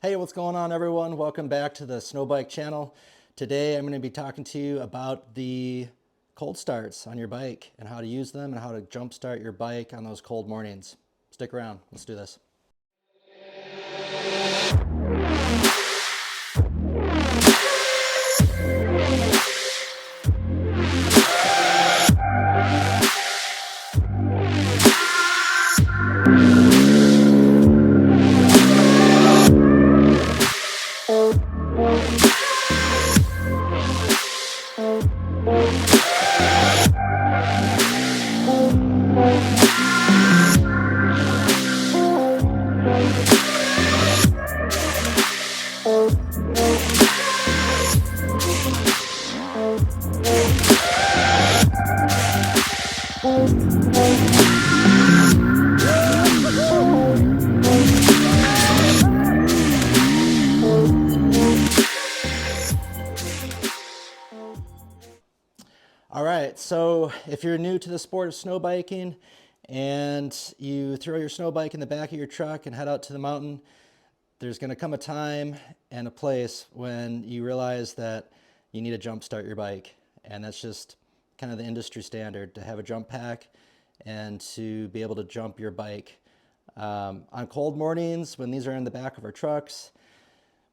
Hey, what's going on everyone? Welcome back to the Snowbike channel. Today I'm going to be talking to you about the cold starts on your bike and how to use them and how to jump start your bike on those cold mornings. Stick around, let's do this. All right, so if you're new to the sport of snowbiking and you throw your snow bike in the back of your truck and head out to the mountain, there's going to come a time and a place when you realize that you need to jump start your bike. And that's just kind of the industry standard, to have a jump pack and to be able to jump your bike. On cold mornings, when these are in the back of our trucks,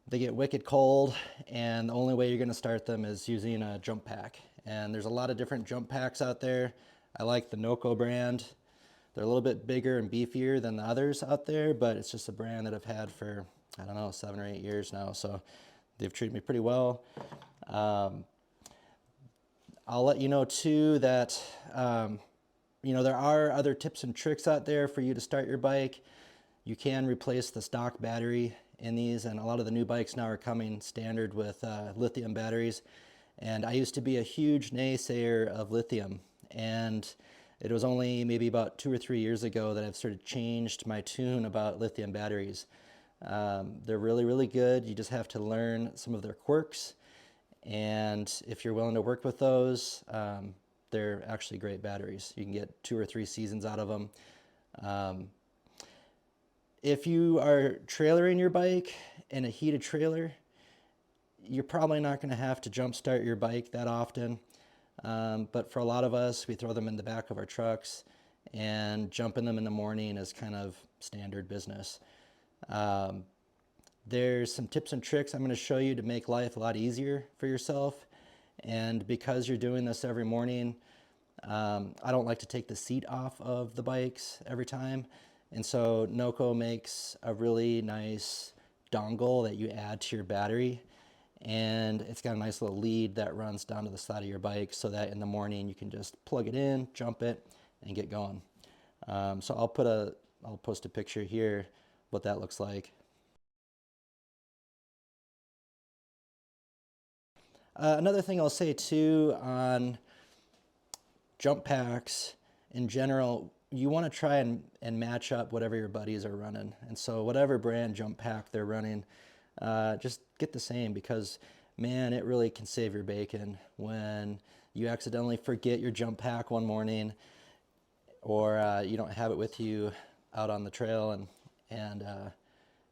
they get wicked cold, and the only way you're going to start them is using a jump pack. And there's a lot of different jump packs out there. I like the Noco brand. They're a little bit bigger and beefier than the others out there, but it's just a brand that I've had for, I don't know, 7 or 8 years now. So they've treated me pretty well. I'll let you know too that there are other tips and tricks out there for you to start your bike. You can replace the stock battery in these, and a lot of the new bikes now are coming standard with lithium batteries. And I used to be a huge naysayer of lithium, and it was only maybe about 2 or 3 years ago that I've sort of changed my tune about lithium batteries. They're really, really good. You just have to learn some of their quirks, and if you're willing to work with those, they're actually great batteries. You can get 2 or 3 seasons out of them. If you are trailering your bike in a heated trailer, you're probably not going to have to jump start your bike that often. But for a lot of us, we throw them in the back of our trucks, and jumping them in the morning is kind of standard business. There's some tips and tricks I'm going to show you to make life a lot easier for yourself. And because you're doing this every morning, I don't like to take the seat off of the bikes every time. And so Noco makes a really nice dongle that you add to your battery. And it's got a nice little lead that runs down to the side of your bike, so that in the morning you can just plug it in, jump it, and get going. So I'll post a picture here what that looks like. Another thing I'll say too on jump packs in general, you want to try and match up whatever your buddies are running. And so whatever brand jump pack they're running, just get the same, because man, it really can save your bacon when you accidentally forget your jump pack one morning, or you don't have it with you out on the trail, and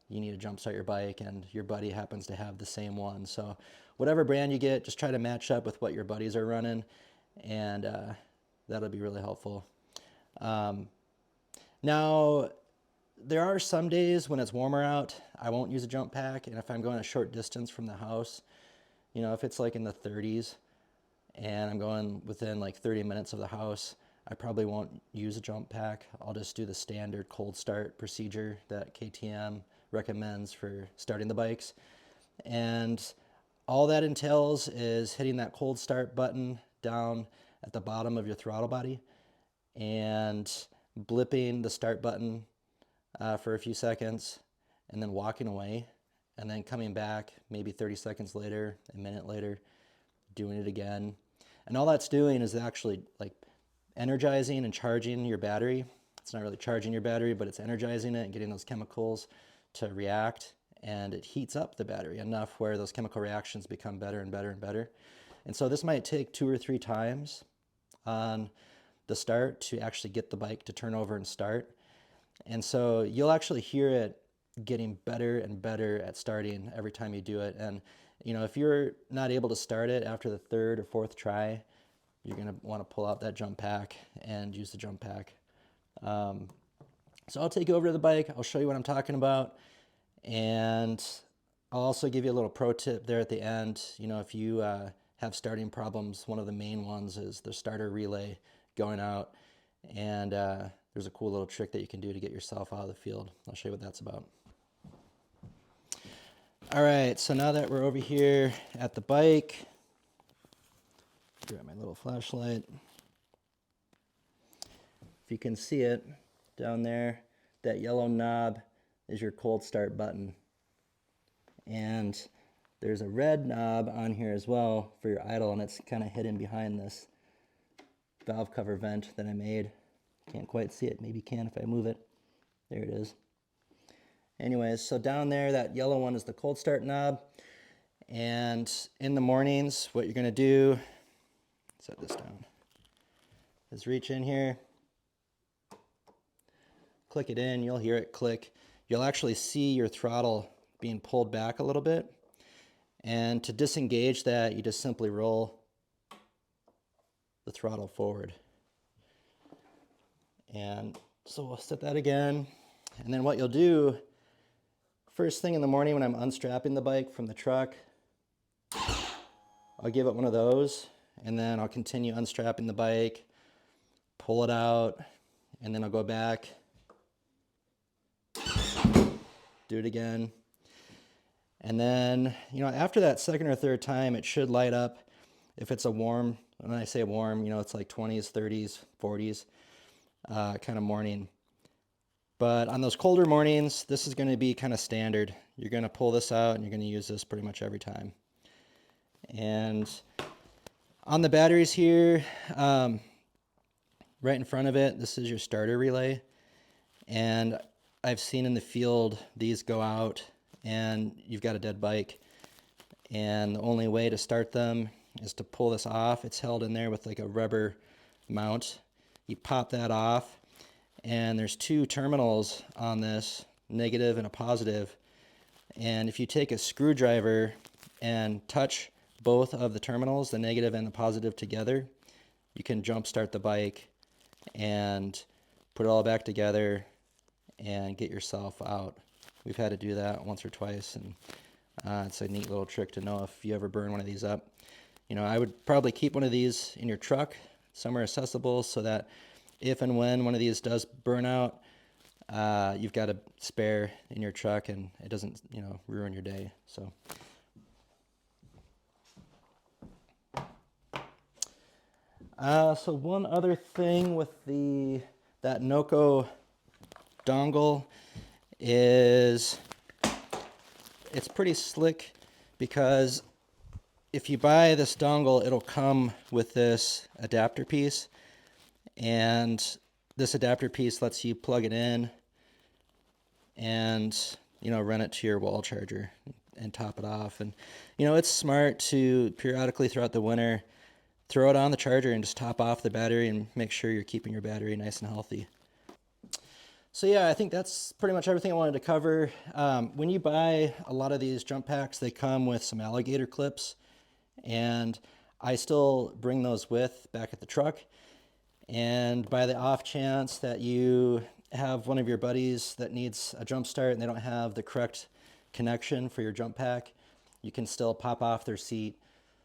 you need to jump start your bike and your buddy happens to have the same one. So whatever brand you get, just try to match up with what your buddies are running, and that'll be really helpful. Now, there are some days when it's warmer out, I won't use a jump pack, and if I'm going a short distance from the house, if it's like in the 30s and I'm going within like 30 minutes of the house, I probably won't use a jump pack. I'll just do the standard cold start procedure that KTM recommends for starting the bikes. And all that entails is hitting that cold start button down at the bottom of your throttle body and blipping the start button for a few seconds, and then walking away, and then coming back maybe 30 seconds later, a minute later, doing it again. And all that's doing is actually like energizing and charging your battery. It's not really charging your battery, but it's energizing it and getting those chemicals to react, and it heats up the battery enough where those chemical reactions become better and better and better. And so this might take 2 or 3 times on the start to actually get the bike to turn over and start. And so you'll actually hear it getting better and better at starting every time you do it. And if you're not able to start it after the third or fourth try, you're going to want to pull out that jump pack and use the jump pack. So I'll take you over to the bike. I'll show you what I'm talking about. And I'll also give you a little pro tip there at the end. If you have starting problems, one of the main ones is the starter relay going out. And there's a cool little trick that you can do to get yourself out of the field. I'll show you what that's about. All right, so now that we're over here at the bike, grab my little flashlight. If you can see it down there, that yellow knob is your cold start button. And there's a red knob on here as well for your idle, and it's kind of hidden behind this valve cover vent that I made. Can't quite see it. Maybe you can if I move it. There it is. Anyways, so down there, that yellow one is the cold start knob. And in the mornings, what you're going to do, set this down, is reach in here, click it in, you'll hear it click. You'll actually see your throttle being pulled back a little bit. And to disengage that, you just simply roll the throttle forward. And so we'll set that again. And then what you'll do, first thing in the morning when I'm unstrapping the bike from the truck, I'll give it one of those, and then I'll continue unstrapping the bike, pull it out, and then I'll go back, do it again. And then, after that second or third time, it should light up. If it's a warm, when I say warm, it's like 20s, 30s, 40s kind of morning. But on those colder mornings, this is going to be kind of standard. You're going to pull this out and you're going to use this pretty much every time. And on the batteries here, right in front of it, this is your starter relay. And I've seen in the field these go out and you've got a dead bike. And the only way to start them is to pull this off. It's held in there with like a rubber mount. You pop that off. And there's two terminals on this, negative and a positive. And if you take a screwdriver and touch both of the terminals, the negative and the positive together, you can jump start the bike and put it all back together and get yourself out. We've had to do that once or twice, and it's a neat little trick to know if you ever burn one of these up. I would probably keep one of these in your truck somewhere accessible so that if and when one of these does burn out, you've got a spare in your truck and it doesn't, ruin your day. So, so one other thing with that Noco dongle is it's pretty slick, because if you buy this dongle, it'll come with this adapter piece. And this adapter piece lets you plug it in and, run it to your wall charger and top it off. And, it's smart to periodically throughout the winter throw it on the charger and just top off the battery and make sure you're keeping your battery nice and healthy. So yeah, I think that's pretty much everything I wanted to cover. When you buy a lot of these jump packs, they come with some alligator clips, and I still bring those with back at the truck. And by the off chance that you have one of your buddies that needs a jump start and they don't have the correct connection for your jump pack, you can still pop off their seat,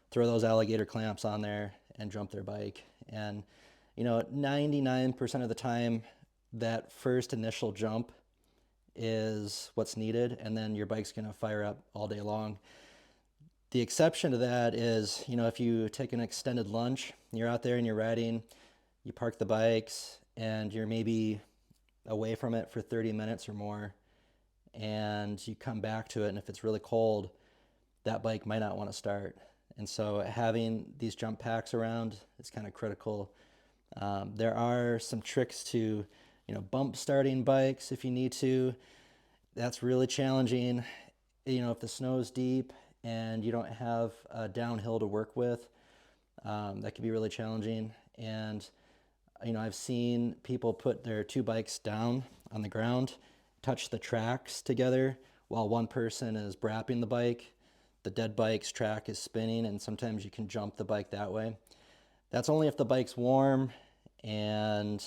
throw those alligator clamps on there, and jump their bike. And 99% of the time, that first initial jump is what's needed, and then your bike's going to fire up all day long. The exception to that is, if you take an extended lunch, you're out there and you're riding, you park the bikes, and you're maybe away from it for 30 minutes or more, and you come back to it, and if it's really cold, that bike might not want to start. And so having these jump packs around is kind of critical. There are some tricks to, bump starting bikes if you need to. That's really challenging. If the snow's deep and you don't have a downhill to work with, that can be really challenging. And I've seen people put their two bikes down on the ground touch the tracks together while one person is brapping the bike. The dead bike's track is spinning, and sometimes you can jump the bike that way. That's only if the bike's warm, and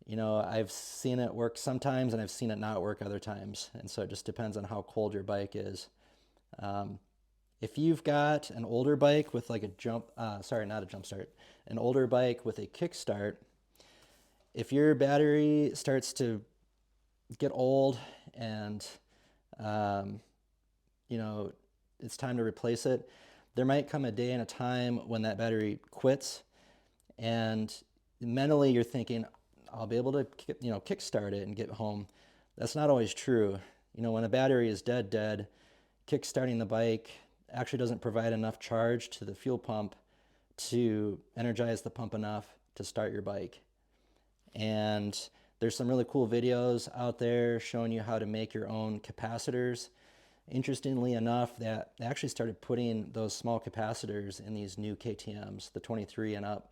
you know, I've seen it work sometimes and I've seen it not work other times. And so it just depends on how cold your bike is. If you've got an older bike with like a not a jump start, an older bike with a kickstart, if your battery starts to get old and, you know, it's time to replace it, there might come a day and a time when that battery quits, and mentally you're thinking, I'll be able to, you know, kickstart it and get home. That's not always true. You know, when a battery is dead, kickstarting the bike actually doesn't provide enough charge to the fuel pump to energize the pump enough to start your bike. And there's some really cool videos out there showing you how to make your own capacitors. Interestingly enough, that they actually started putting those small capacitors in these new KTMs, the 23 and up.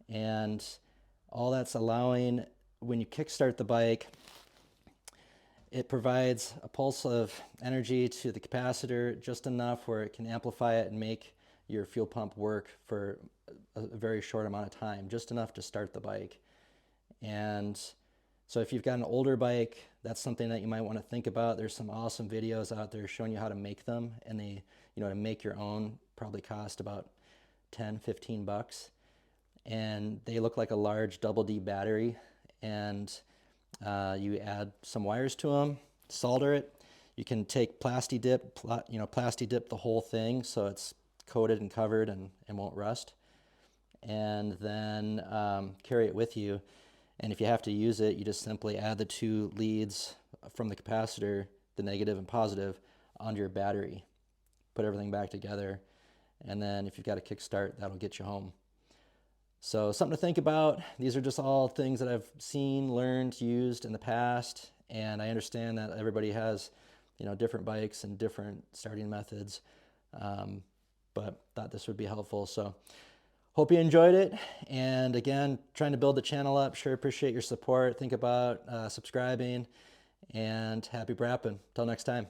And all that's allowing, when you kickstart the bike, it provides a pulse of energy to the capacitor, just enough where it can amplify it and make your fuel pump work for a very short amount of time, just enough to start the bike. And so if you've got an older bike, that's something that you might want to think about. There's some awesome videos out there showing you how to make them, and they, you know, to make your own probably cost about 10, 15 bucks. And they look like a large double D battery, and you add some wires to them, solder it. You can take plasti dip the whole thing so it's coated and covered and won't rust, and then carry it with you. And if you have to use it, you just simply add the two leads from the capacitor, the negative and positive, onto your battery. Put everything back together, and then if you've got a kickstart, that'll get you home. So something to think about. These are just all things that I've seen, learned, used in the past, and I understand that everybody has, you know, different bikes and different starting methods, but thought this would be helpful. So hope you enjoyed it, and again, trying to build the channel up. Sure appreciate your support. Think about subscribing, and happy brapping. Till next time.